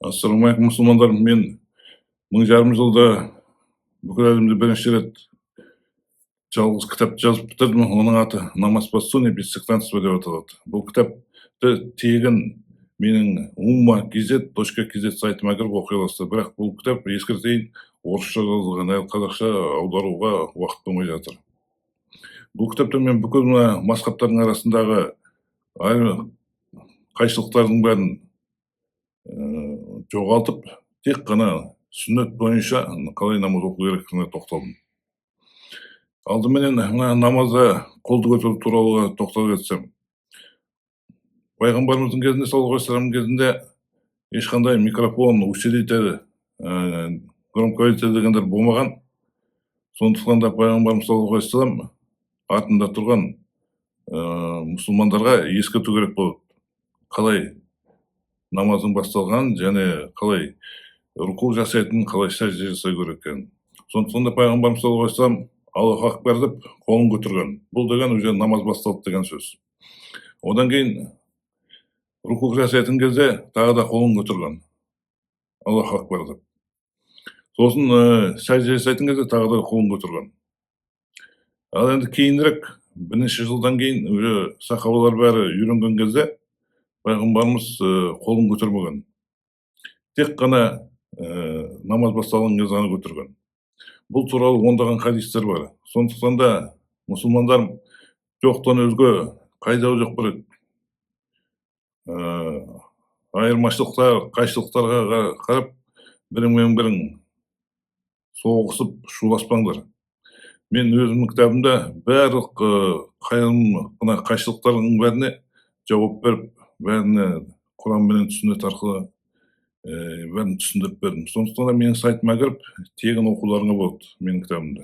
Ассалаумағалейкум мұсылмандар, мен мың жарым жылда бүкіл әлемде бірінші рет жалғыз кітап жазып бітірдім. Оның аты «Намаз постуния без сектантства» деп аталады. Бұл кітапты тегін менің umma.kz сайтыма кіріп оқи аласыздар. Бірақ бұл кітап, ескертейін, орысша жазылған, әлі қазақша аударуға уақыт болмай жатыр. Бұл кітапта мен бүкіл мына мазһабтардың арасындағы қайшылықтардың бәрін жоғалтып, тек қана сүннет бойынша қалай намаз оқу керектігіне тоқталдым. Алдыменен намазда қолды көтеру туралы тоқталып кетсем. Пайғамбарымыздың кезінде, саллаллаху алейхи вассалам кезінде ешқандай микрофон, усилитель, громкоговоритель дегендер болмаған. Сондықтан да пайғамбарымыз саллаллаху алейхи вассалам артында тұрған мұсылмандарға ескерту керек болады. Қалай намаздың басталғанын және қалай руку жасайтынын, қалай сәжде жасау керек екенін. Сондықтан да пайғамбарымыз саллаллаху алейхи вассалам Аллаху акбар деп қолын көтерген. Бұл деген уже намаз басталды деген сөз. Одан кейін руку жасайтын кезде тағы да қолын көтерген. Аллаху акбар деп. Сосын сәжде жасайтын кезде тағы да қолын көтерген. Ал енді кейінірек, бірнеше жылдан кейін уже сахабалар бәрі үйренген кезде пайғамбарымыз қолын көтермеген. Тек қана намаз басталған кезде ғана көтерген. Бұл туралы ондаған хадистер бар. Сондықтан да мұсылмандар жоқтан өзге қайда жоқ бір айырмашылықтар, қайшылықтарға қарап, біріңмен бірің соғысып шуласпаңдар. Мен өзімнің кітабымда барлық қайшылықтардың бәріне жауап беріп, бәріне Құран менен сүннет арқылы бәрін түсіндіріп бердім. Сондықтан да менің сайтыма кіріп, тегін оқуларыңа болады менің кітабымда.